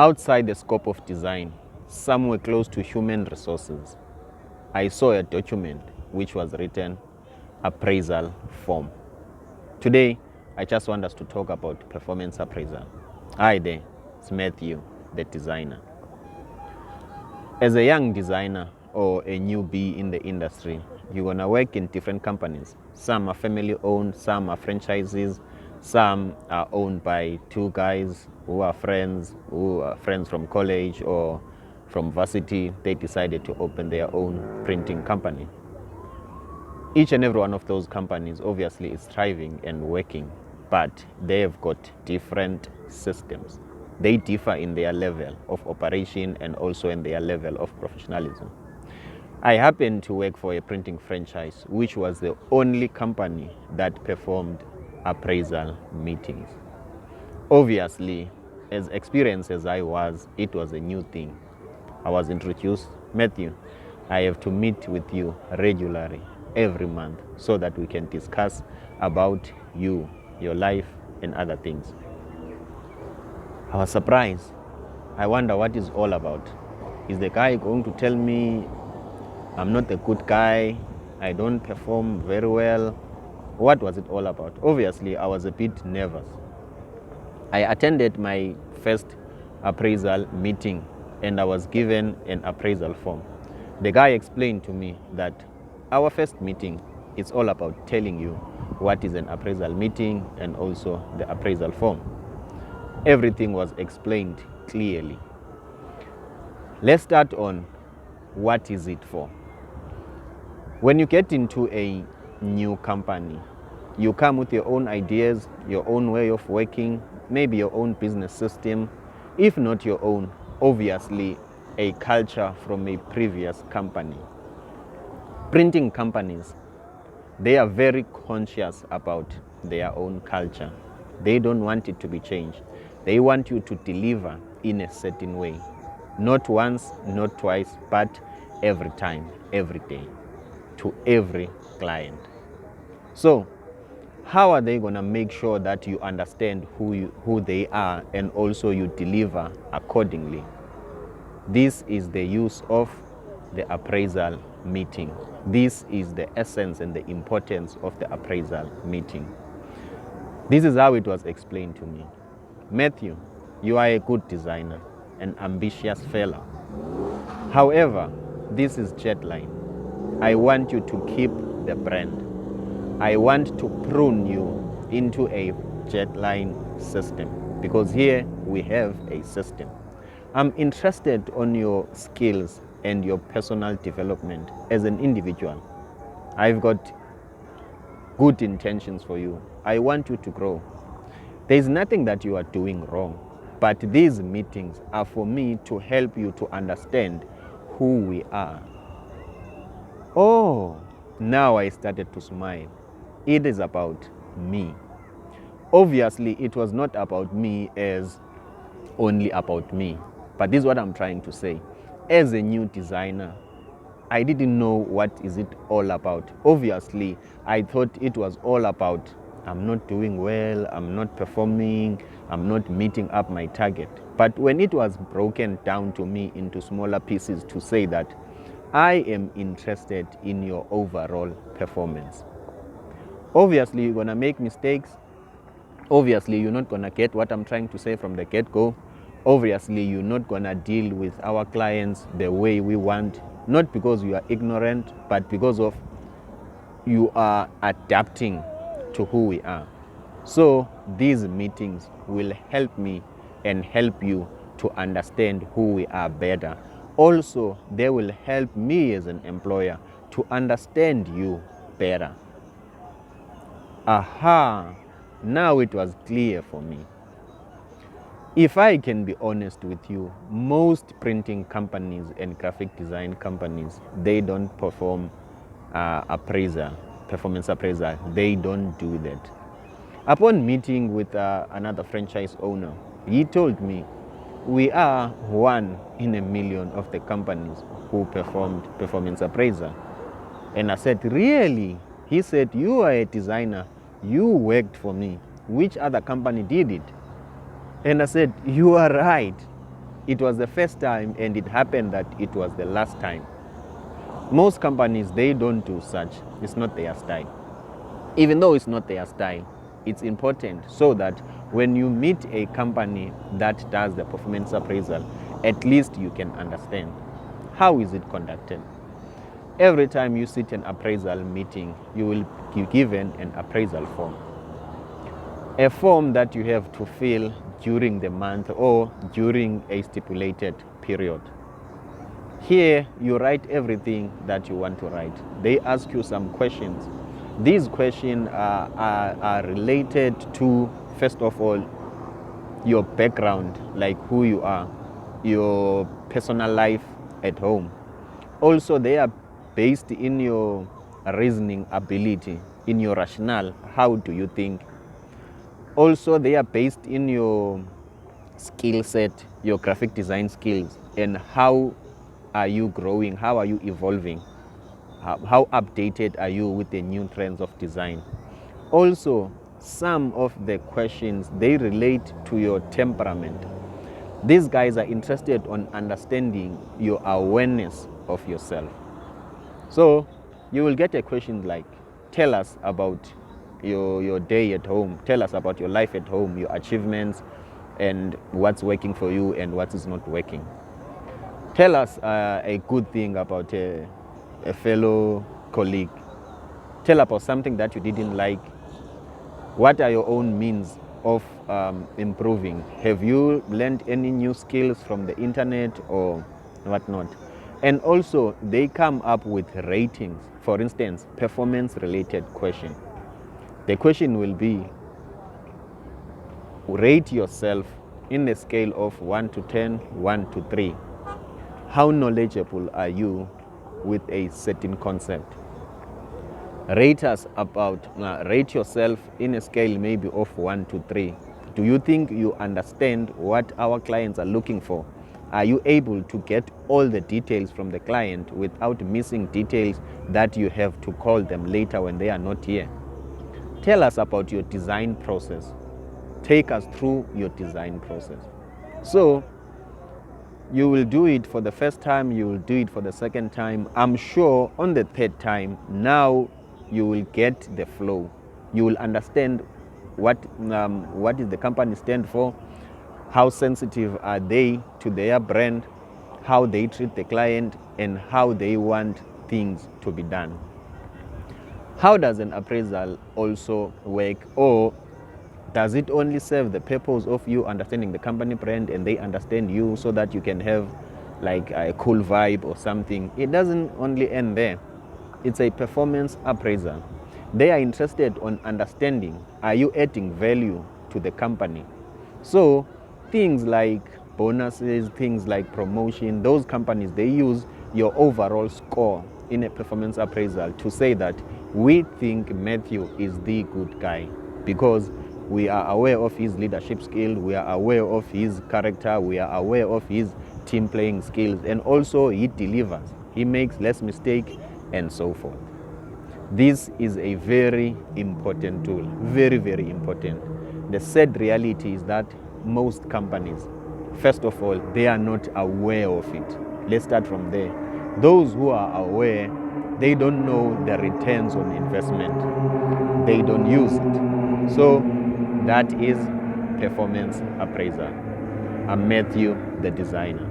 Outside the scope of design, somewhere close to human resources, I saw a document which was written appraisal form. Today, I just want us to talk about performance appraisal. Hi there, it's Matthew, the designer. As a young designer or a newbie in the industry, you're gonna work in different companies. Some are family owned, some are franchises, some are owned by two guys who are friends from college or from varsity. They decided to open their own printing company. Each and every one of those companies obviously is thriving and working, but they have got different systems. They differ in their level of operation and also in their level of professionalism. I happened to work for a printing franchise, which was the only company that performed appraisal meetings. Obviously, as experienced as I was, it was a new thing. I was introduced, Matthew, I have to meet with you regularly every month so that we can discuss about you, your life, and other things. I was surprised. I wonder what it's all about. Is the guy going to tell me I'm not a good guy, I don't perform very well? What was it all about? Obviously, I was a bit nervous. I attended my first appraisal meeting and I was given an appraisal form. The guy explained to me that our first meeting is all about telling you what is an appraisal meeting and also the appraisal form. Everything was explained clearly. Let's start on what is it for. When you get into a new company, you come with your own ideas, your own way of working, maybe your own business system. If not your own, obviously a culture from a previous company. Printing companies, they are very conscious about their own culture. They don't want it to be changed. They want you to deliver in a certain way. Not once, not twice, but every time, every day, to every client. So, how are they going to make sure that you understand who they are and also you deliver accordingly? This is the use of the appraisal meeting. This is the essence and the importance of the appraisal meeting. This is how it was explained to me. Matthew, you are a good designer, an ambitious fellow. However, this is Jetline. I want you to keep the brand. I want to prune you into a Jetline system because here we have a system. I'm interested on your skills and your personal development as an individual. I've got good intentions for you. I want you to grow. There's nothing that you are doing wrong, but these meetings are for me to help you to understand who we are. Oh, now I started to smile. It is about me. Obviously, it was not about me as only about me, but this is what I'm trying to say. As a new designer, I didn't know what is it all about. Obviously, I thought it was all about I'm not doing well, I'm not performing, I'm not meeting up my target. But when it was broken down to me into smaller pieces to say that I am interested in your overall performance. Obviously, you're going to make mistakes. Obviously, you're not going to get what I'm trying to say from the get-go. Obviously, you're not going to deal with our clients the way we want, not because you are ignorant, but because of you are adapting to who we are. So these meetings will help me and help you to understand who we are better. Also, they will help me as an employer to understand you better. Aha, now it was clear for me. If I can be honest with you, most printing companies and graphic design companies, they don't perform performance appraisal. They don't do that. Upon meeting with another franchise owner, he told me, we are 1 in a million of the companies who performed performance appraisal. And I said, really? He said, you are a designer. You worked for me. Which other company did it? And I said, you are right. it was the first time and it happened that it was the last time. Most companies, they don't do such. It's not their style. Even though it's not their style, it's important so that when you meet a company that does the performance appraisal, at least you can understand how is it conducted. Every time you sit in appraisal meeting, you will be given an appraisal form. A form that you have to fill during the month or during a stipulated period. Here, you write everything that you want to write. They ask you some questions. These questions are related to, first of all, your background, like who you are, your personal life at home. Also, they are based in your reasoning ability, in your rationale. How do you think? Also, they are based in your skill set, your graphic design skills, and how are you growing, how are you evolving, how updated are you with the new trends of design. Also, some of the questions, they relate to your temperament. These guys are interested on understanding your awareness of yourself. So you will get a question like, tell us about your day at home, tell us about your life at home, your achievements, and what's working for you and what is not working. Tell us a good thing about a fellow colleague. Tell about something that you didn't like. What are your own means of improving? Have you learned any new skills from the internet or whatnot? And also, they come up with ratings. For instance, performance-related question. The question will be, rate yourself in a scale of 1 to 10, 1 to 3. How knowledgeable are you with a certain concept? Rate yourself in a scale maybe of 1 to 3. Do you think you understand what our clients are looking for? Are you able to get all the details from the client without missing details that you have to call them later when they are not here? Tell us about your design process. Take us through your design process. So you will do it for the first time, you will do it for the second time. I'm sure on the third time, now you will get the flow. You will understand what is the company stand for, how sensitive are they to their brand, how they treat the client, and how they want things to be done. How does an appraisal also work, or does it only serve the purpose of you understanding the company brand and they understand you so that you can have like a cool vibe or something? It doesn't only end there. It's a performance appraisal. They are interested on understanding, are you adding value to the company? So things like bonuses, things like promotion, those companies, they use your overall score in a performance appraisal to say that we think Matthew is the good guy because we are aware of his leadership skill, we are aware of his character, we are aware of his team playing skills, and also he delivers, he makes less mistake, and so forth. This is a very important tool, very, very important. The sad reality is that most companies, first of all, they are not aware of it. Let's start from there. Those who are aware, they don't know the returns on investment. They don't use it. So that is performance appraisal. I'm Matthew, the designer.